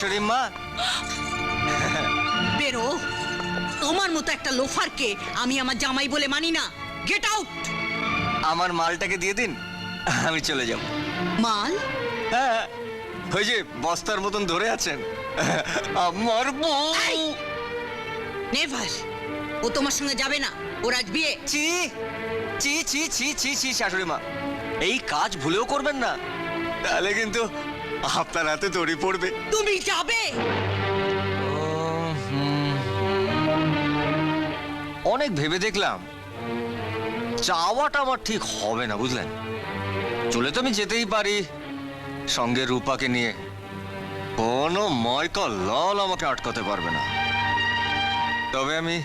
মা বেরো। তোমার মতো একটা লোফারকে আমি আমার জামাই বলে মানি না। Get out. আমার মালটাকে দিয়ে দিন, আমি চলে যাব। মাল? হ্যাঁ, ওই যে বস্তার মতন ধরে আছেন আমার বউ। নেভার। ও তোমার সঙ্গে যাবে না। ওর আজ বিয়ে। চি চি চি চি চি চি শাশুড়ি মা, এই কাজ ভুলেও করবেন না, তাহলে কিন্তু আপনার হাতে দড়ি পড়বে। তুমি যাবে? অনেক ভেবে দেখলাম চাওয়াটা আমার ঠিক হবে না, বুঝলেন। চলে তো আমি যেতেই পারি সঙ্গে রূপাকে নিয়ে, কোনো ময়কা লাল আমাকে আটকাতে পারবে না। তবে আমি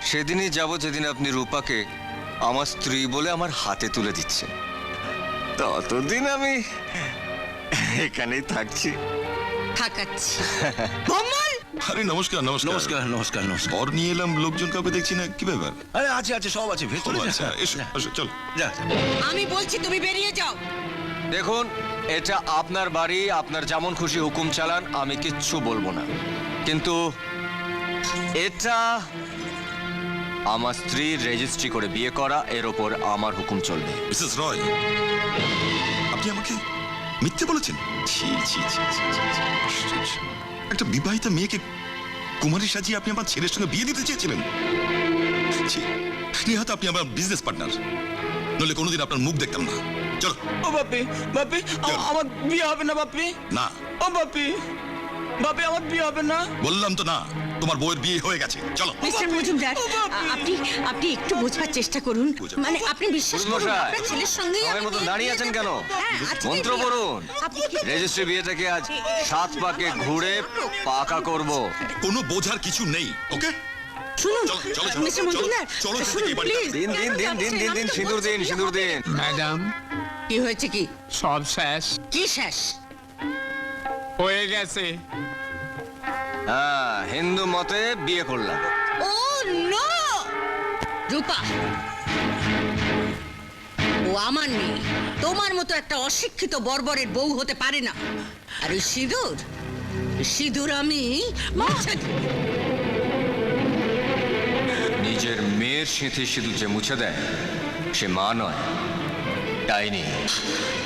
সেদিনই যাব যেদিন আপনি রূপাকে আমার স্ত্রী বলে আমার হাতে তুলে দিচ্ছেন। ততদিন আমি এখানেই থাকছি। থাকাচ্ছি। ভম্বল! আরে নমস্কার নমস্কার নমস্কার নমস্কার নমস্কার। বর নিয়ে এলাম, লোকজন কাউকে দেখছি না, কি ব্যাপার? আরে আছে আছে, সব আছে ও ভেতরে। আচ্ছা, এসো এসো, চলো। যা আমি বলছি তুমি বেরিয়ে যাও। দেখুন, এটা আপনার বাড়ি, আপনার যেমন খুশি হুকুম চালান, আমি কিচ্ছু বলবো না। কিন্তু এটা আমার স্ত্রীর রেজিস্ট্রি করে বিয়ে করা, এর ওপর আমার হুকুম চলবে। মিসেস রয়, আপনি আমাকে মিথ্যে বলেছেন? ছি ছি ছি ছি ছি, ছি, আশ্চর্য। একটা বিবাহিতা মেয়েকে কুমারী সাজিয়ে আপনি আমার ছেলের সঙ্গে বিয়ে দিতে চেয়েছিলেন? ছি, নিহত আপনি আমার বিজনেস পার্টনার, নইলে কোনোদিন আপনার মুখ দেখতাম না। চলো। ও বাপি বাপি, আমার বিয়ে হবে না বাপি। না, ও বাপি বাপি, আমার বিয়ে হবে না। বললাম তো না, তোমার বউয়ের বিয়ে হয়ে গেছে। চলো। মিস্টার মজুমদার, ও বাপি! আপনি একটু বোঝবার চেষ্টা করুন। বোঝাবো। মানে আপনি বিশ্বাস করুন, মশাই, আপনার ছেলের সঙ্গেই আমার আমি মতো বিয়ে দাঁড়িয়ে দিয়ে আছেন দেব। কেন? হ্যাঁ, আজকেই মন্ত্র বিয়ে। বলুন। আপনি কি- রেজিস্ট্রি বিয়েটাকে আজ 7 পাকে ঘুরে পাকা করব। কোনো বোঝার কিছু নেই, ওকে? শুনুন চলো, চলো, চলো, মিস্টার মজুমদার, চলো, চলো, শুনুন এই বাড়িটা। প্লিজ। দিন দিন দিন দিন দিন দিন সিঁদুর দিন, সিঁদুর দিন। ম্যাডাম, কি হয়েছে? কি সব শেষ কি শেষ? হয়ে গেছে। হ্যাঁ, হিন্দু মতে বিয়ে করলাম। ও নো! রূপা, ও আমার মেয়ে। তোমার মতো একটা অশিক্ষিত বর্বরের বউ হতে পারে না। আর এই সিঁদুর, সিঁদুর আমি মুছে দেব। নিজের মেয়ের সিঁথি সিঁদুর যে মুছে দেয়, সে মা নয়, ডাইনি।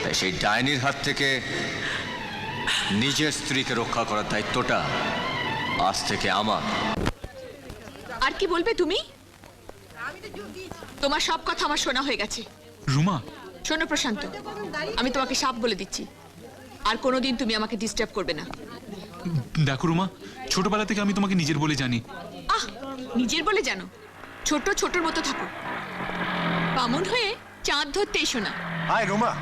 তাই সেই ডাইনির হাত থেকে নিজের স্ত্রীকে রক্ষা করার দায়িত্বটা আজ থেকে আমার। আর কি বলবে তুমি? তোমার সব কথা আমার শোনা হয়ে গেছে। রুমা, শোনো প্রশান্ত, আমি তোমাকে সাপ বলে দিচ্ছি, আর কোনোদিন তুমি আমাকে ডিস্টার্ব করবে না। দেখো রুমা, ছোটবেলা থেকে আমি তোমাকে নিজের বলে জানি। আহ, নিজের বলে জানো? ছোট ছোটর মতো থাকো। বামুন হয়ে চাঁদ ধরতে এসো না। হাই রুমা,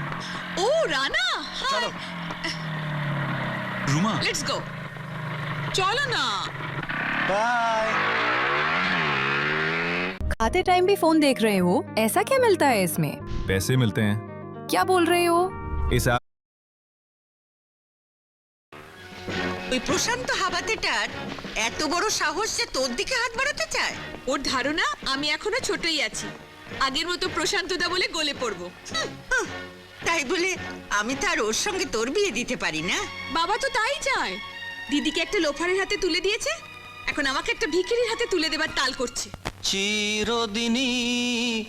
ও রানা, চলো। Ruma, let's go. চলো না। বাই। खाते टाइम भी फोन देख रहे हो? ऐसा क्या मिलता है इसमें? पैसे मिलते हैं क्या बोल रहे हो? इस ऐप ওই প্রশান্ত হাবাতেটার এত বড় সাহস যে তোর দিকে হাত বাড়াতে চায়। ওর ধারণা আমি এখনো ছোটই আছি, আগের মতো প্রশান্তদা বলে গলে পড়বো। তাই বলে আমি তার ওর সঙ্গে তোর বিয়ে দিতে পারি না। বাবা তো তাই চায়। দিদিকে একটা লোফারের হাতে তুলে দিয়েছে, এখন আমাকে একটা ভিখিরির হাতে তুলে দেবার তাল করছে। চিরদিনই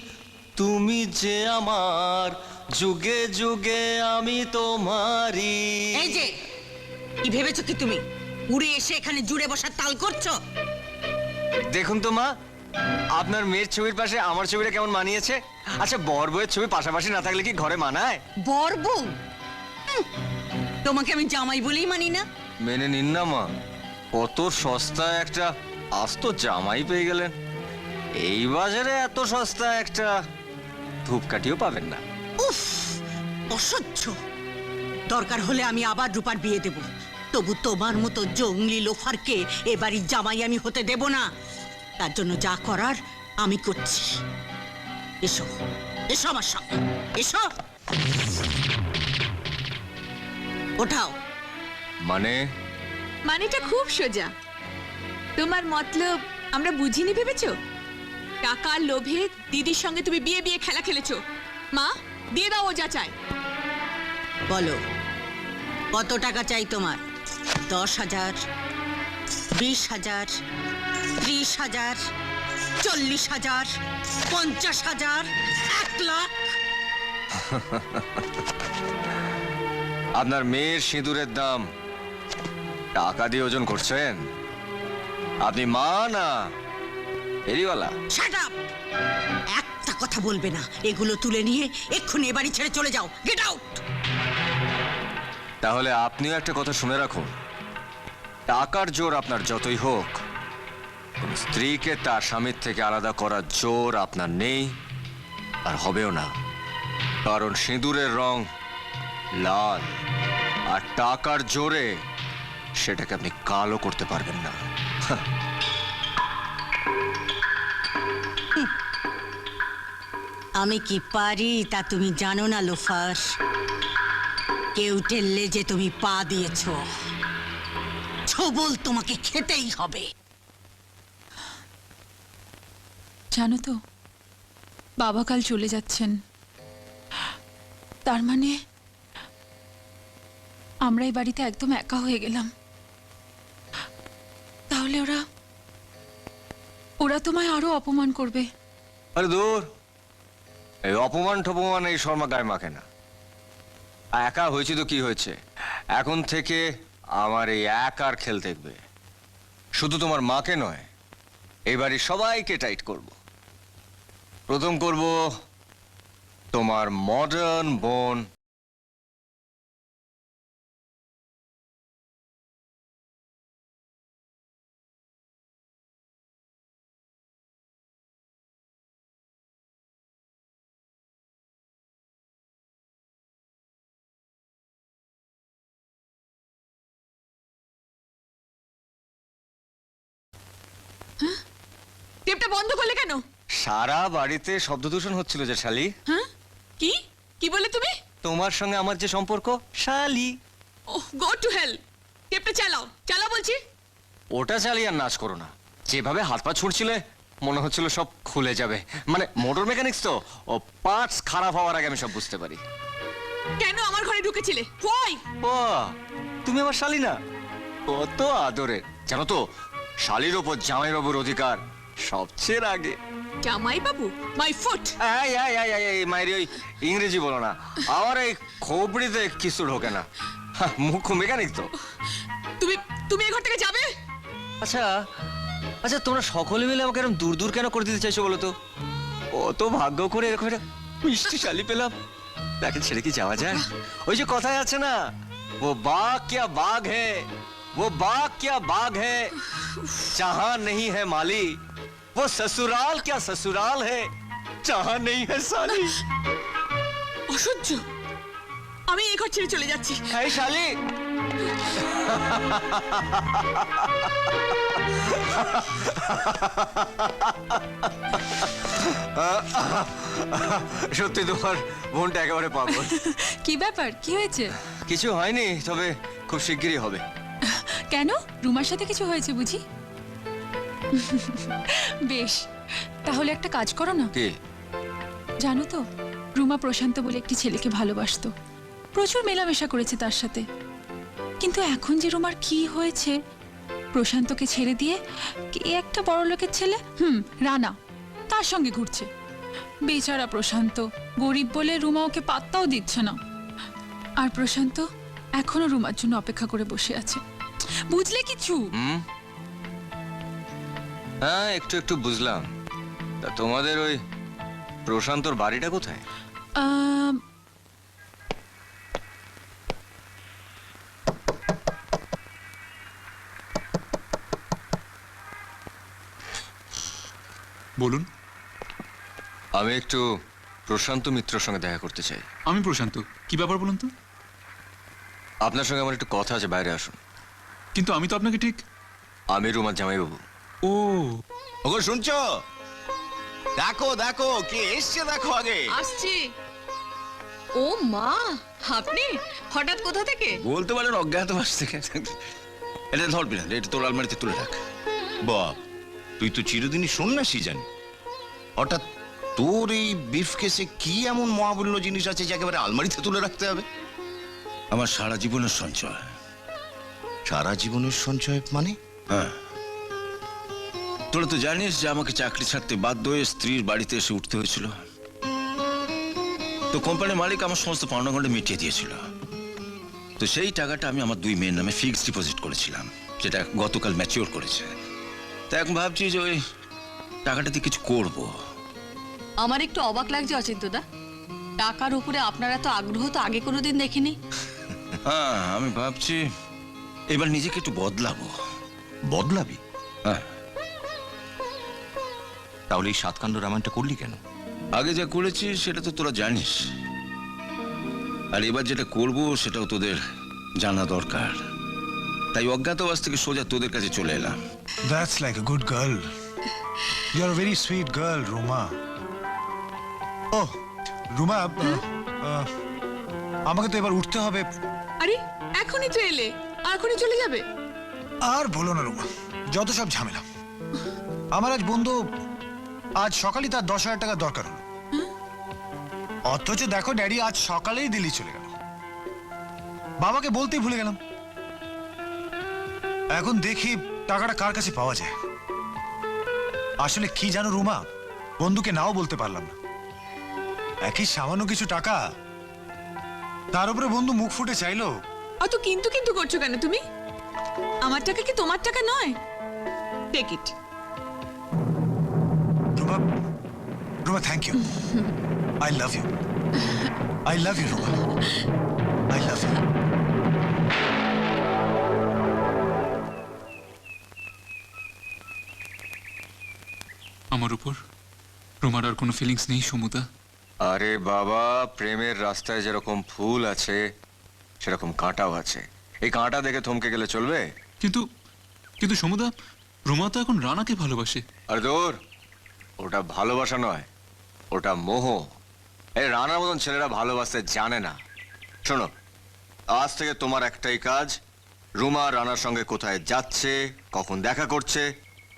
তুমি যে আমার, যুগে যুগে আমি তোমারই। এই যে, কি ভেবেছো কি তুমি উড়ে এসে এখানে জুড়ে বসার তাল করছো? দেখুন তো মা, আপনার মেয়ের ছবির পাশে আমার ছবিটা কেমন মানিয়েছে। আচ্ছা, বর বউয়ের ছবি পাশাপাশি না থাকলে কি ঘরে মানায়? বর বউ? তোমাকে আমি জামাই বলেই মানি না। মেনে নিন না মা, কত সস্তা একটা আস্ত জামাই পেয়ে গেলেন। এই বাজারে এত সস্তা একটা ধূপকাঠিও পাবেন না। উফ, অসহ্য। দরকার হলে আমি আবার রূপার বিয়ে দেব, তবু তোমার মতো জঙ্গলি লোফারকে এ বাড়ির জামাই আমি হতে দেব না। তার জন্য যা করার আমি করছি। এসো, এসো আমার সঙ্গে, এসো। ওঠাও। মানে মানেটা খুব সোজা। তোমার মতলব আমরা বুঝিনি ভেবেছো? টাকার লোভে দিদির সঙ্গে তুমি বিয়ে বিয়ে খেলা খেলেছো। মা, দিয়ে দাও ও যা চায়। বলো, কত টাকা চাই তোমার? 10,000, 20,000, 30,000, 40,000, 50,000, 1 লাখ। আপনার মেয়ের সিঁদুরের দাম টাকা দিয়ে ওজন করছেন? আপনি মা না ফেরিওয়ালা? Shut up! একটা কথা বলবে না। এগুলো তুলে নিয়ে এক্ষুনি এ বাড়ি ছেড়ে চলে যাও। Get out! তাহলে আপনিও একটা কথা শুনে রাখুন, টাকার জোর আপনার যতই হোক, কোনো স্ত্রীকে তার স্বামীর থেকে আলাদা করার জোর আপনার নেই আর হবেও না। কারণ সিঁদুরের রং লাল, আর টাকার জোরে সেটাকে আপনি কালো করতে পারবেন না। আমি কি পারি তা তুমি জানো না লোফার। কেউ টেললে যে তুমি পা দিয়েছ, ছবল তোমাকে খেতেই হবে। জানো তো, বাবা কাল চলে যাচ্ছেন। তার মানে আমরা এই বাড়িতে একদম একা হয়ে গেলাম। তাহলে ওরা তোমায় আরো অপমান করবে। আরে দূর, এই অপমান টপমান এই শর্মা গায়ে মাখে না। একা হয়েছে তো কি হয়েছে, এখন থেকে আমার এই একার খেল দেখবে। শুধু তোমার মাকে নয়, এই বাড়ির সবাইকে টাইট করব। প্রথম করব তোমার মডার্ন বোন টেপটা বন্ধ করলে কেন? সারা বাড়িতে শব্দদূষণ হচ্ছিল যে শালি। হ্যাঁ, কি কি বলে তুমি? তোমার সঙ্গে আমার যে সম্পর্ক, শালি। ওহ, গো টু হেল। টেপটা চালাও, চালাও বলছি। ওটা চালিয়ে আর নাচ করো না। যেভাবে হাত পা ছুটছিলে মনে হচ্ছিল সব খুলে যাবে। মানে মোটর মেকানিক্স তো, ও পার্টস খারাপ হওয়ার আগে আমি সব বুঝতে পারি। কেন আমার ঘরে ঢুকেছিলে? হোয়াই? ও, তুমি আমার শালি না? কত আদরের জানো তো, শালির ওপর জামাইবাবুর অধিকার সবচেয়ে আগে। জামাই বাবু, মাই ফুট। মায়ের ওই ইংরেজি বলো না, আমার এই খোপড়িতে কিছু ঢোকে না। মুখ্য মেকানিক তো। তুমি তুমি এই ঘর থেকে যাবে? আচ্ছা আচ্ছা, তোমরা সকলে মিলে আমাকে এরকম দূর দূর কেন করে দিতে চাইছো বলো তো? কত ভাগ্য করে এরকম একটা মিষ্টি শালি পেলাম, তাকে ছেড়ে কি যাওয়া যায়? ওই যে কথায় আছে না, वो बाग क्या बाग है, वो बाग क्या बाग है, जहां नहीं है माली, वो ससुराल क्या ससुराल है, जहां नहीं है साली। অসহ্য। আমি এই ঘর ছেড়ে চলে যাচ্ছি। এই শালি, সত্যি তোমার বোনটা একেবারে পাগল। কি ব্যাপার, কি হয়েছে? কিছু হয়নি, তবে খুব শিগগিরই হবে। কেন, রুমার সাথে কিছু হয়েছে বুঝি? বেশ, তাহলে একটা কাজ করো না। কি? জানো তো, রুমা প্রশান্ত বলে একটি ছেলেকে ভালোবাসতো, প্রচুর মেলামেশা করেছে তার সাথে। কিন্তু এখন যে রুমার কি হয়েছে, প্রশান্তকে ছেড়ে দিয়ে কে একটা বড় লোকের ছেলে, রানা, তার সঙ্গে ঘুরছে। বেচারা প্রশান্ত, গরিব বলে রুমা ওকে পাত্তাও দিচ্ছে না। আর প্রশান্ত এখনো রুমার জন্য অপেক্ষা করে বসে আছে। বুঝলে কিছু? হ্যাঁ, একটু একটু বুঝলাম। তা তোমাদের ওই প্রশান্তর বাড়িটা কোথায়? বলুন। আমি একটু প্রশান্ত মিত্রর সঙ্গে দেখা করতে চাই। আমি প্রশান্ত, কি ব্যাপার বলুন তো? আপনার সঙ্গে আমার একটু কথা আছে, বাইরে আসুন। কিন্তু আমি তো আপনাকে ঠিক। আমি রুমার জামাইবাবু। ও, ওগো শুনছো? দেখো দেখো কে এসছে, দেখো আগে। আসছি। ও মা, আপনি হঠাৎ কোথা থেকে? বলতে পারেন অজ্ঞাতবাস থেকে। এটা ধরবি না, এটা তোর আলমারিতে তুলে রাখ। বাপ, তুই তো চিরদিনই সন্ন্যাসী জানি, হঠাৎ তোর এই বিফ কেসে কি এমন মহামূল্য জিনিস আছে যে একেবারে আলমারিতে তুলে রাখতে হবে? আমার সারা জীবনের সঞ্চয়, সারা জীবনের সঞ্চয় মানে? হ্যাঁ, তোরা তো জানিস যে আমাকে চাকরি ছাড়তে বাধ্য হয়ে স্ত্রীর বাড়িতে এসে উঠতে হয়েছিল। তো কোম্পানির মালিক আমার সমস্ত পাওনাগণ্ডে মিটিয়ে দিয়েছিল। তো সেই টাকাটা আমি আমার 2 মেয়ের নামে ফিক্সড ডিপোজিট করেছিলাম, যেটা গতকাল ম্যাচিওর করেছে। তাই এখন ভাবছি যে ওই টাকাটা দিয়ে কিছু করব। আমার একটু অবাক লাগছে অচিন্তদা, টাকার উপরে আপনারা তো আগ্রহ তো আগে কোনোদিন দেখিনি। হ্যাঁ, আমি ভাবছি এবার নিজেকে একটু বদলাবো। বদলাবি? হ্যাঁ, তাহলে এই সাতকাণ্ড রামায়ণটা করলি কেন? আগে যা করেছি সেটা তো তোরা জানিস, আর এবার যেটা করব সেটাও তোদের জানা দরকার। তাই অজ্ঞাতবাস থেকে সোজা তোদের কাছে চলে এলাম। That's like a good girl. You're a very sweet girl, Ruma. Oh, Ruma, আমাকে তো এবার উঠতে হবে। আরে এখনই তো এলে, আর এখনই চলে যাবে? আর বলো না রুমা, যত সব ঝামেলা। আমার আজ বন্ধু আজ সকালে তার 10,000 টাকা দরকার হলো, অথচ দেখো ড্যাডি আজ সকালেই দিল্লি চলে গেল। বাবাকে বলতেই ভুলে গেলাম। এখন দেখি টাকাটা কার কাছে পাওয়া যায়। আসলে কি জানো রুমা, বন্ধুকে নাও বলতে পারলাম না। একই সামান্য কিছু টাকা, তার উপরে বন্ধু মুখ ফুটে চাইলো। অত কিন্তু কিন্তু করছো কেন তুমি? আমার টাকা কি তোমার টাকা নয়? Take it. Ruma, Ruma, thank you. I love you. I love you Ruma. I love you. আমার উপর রুমার আর কোনো ফিলিংস নেই সমুদা? আরে বাবা, প্রেমের রাস্তায় যেরকম ফুল আছে সেরকম কাঁটাও আছে। এই কাঁটা দেখে থমকে গেলে চলবে? কিন্তু কিন্তু সমুদা, রুমা তো এখন রানাকে ভালোবাসে। আর দূর, ওটা ভালোবাসা নয়, ওটা মোহ। এই রানার মতন ছেলেরা ভালোবাসতে জানে না। শোনো, আজ থেকে তোমার একটাই কাজ, রুমা রানার সঙ্গে কোথায় যাচ্ছে, কখন দেখা করছে,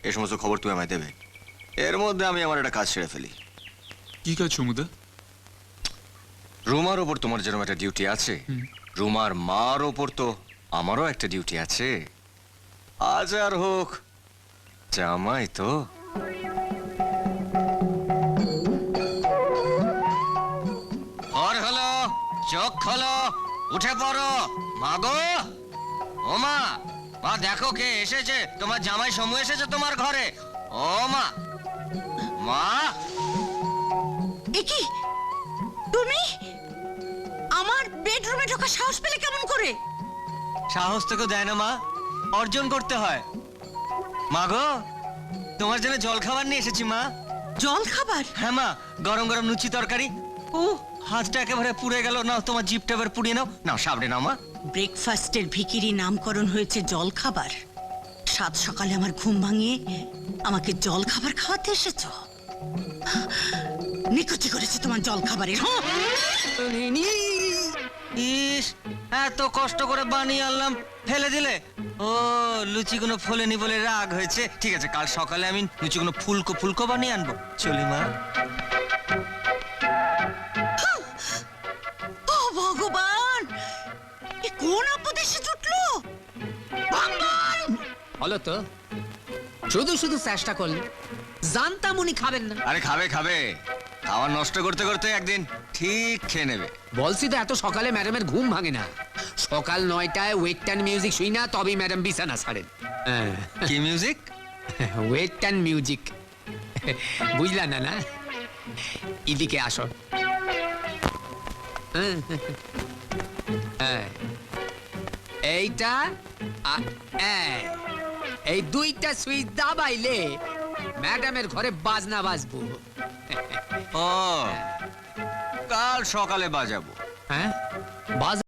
এ সমস্ত খবর তুমি আমায় দেবে। এর মধ্যে আমি আমার একটা কাজ ছেড়ে ফেলি। কি কাজ সমুদা? রুমার ওপর তোমার যেরকম একটা ডিউটি আছে, রুমার মার ওপর তো আমারও একটা ডিউটি আছে। আজ আর হোক, জামাই তো। আর হলো, চোখ খোলো, উঠে পড়ো। মাগো, ও মা, মা দেখো কে এসেছে। তোমার জামাই সমু এসেছে তোমার ঘরে। ও মা, মা। এ কি তুমি আমার বেডরুমে ঢোকার সাহস পেলে কেমন করে? সাহস তোকে দেয় না মা, অর্জন করতে হয়। মা গো, তোমার জন্য জল খাবার নিয়ে এসেছি মা। জল খাবার? হ্যাঁ মা, গরম গরম লুচি তরকারি। ও, হাতটা একেবারে পুড়ে গেল। নাও তোমার জিভটা এবার পুড়িয়ে নাও। নাও সামনে নাও মা। ব্রেকফাস্টের ভিখিরি নামকরণ হয়েছে জল খাবার। সাত সকালে আমার ঘুম ভাঙিয়ে আমাকে জল খাবার খাওয়াতে এসেছো? নিকুচি করেছে তোমার জল খাবারের। হ্যাঁ? ইস, এত কষ্ট করে বানিয়ে আনলাম, ফেলে দিলে? ও, লুচিগুলো ফোলেনি বলে রাগ হয়েছে। ঠিক আছে, কাল সকালে আমি লুচিগুলো ফুলকো ফুলকো বানিয়ে আনবো। চলি মা। ও ভগবান, এ কোন আপদ এসে জুটলো? হলো তো, শুধু শুধু চেষ্টা করলে। জানতাম উনি খাবেন না। আরে খাবে খাবে, খাওয়া নষ্ট করতে করতে একদিন ঠিক খেয়ে নেবে। বলছি তো, এত সকালে ম্যাডামের ঘুম ভাঙে না। সকাল 9টায় ওয়েস্টার্ন মিউজিক শুই না, তবেই ম্যাডাম বিছানা ছাড়েন। কি মিউজিক? ওয়েস্টার্ন মিউজিক, বুঝলা না? না, এদিকে আসো। এইটা এই 2টা সুইচ দাবাইলে ম্যাডামের ঘরে বাজনা বাজবো। ও, কাল সকালে বাজাবো। হ্যাঁ, বাজ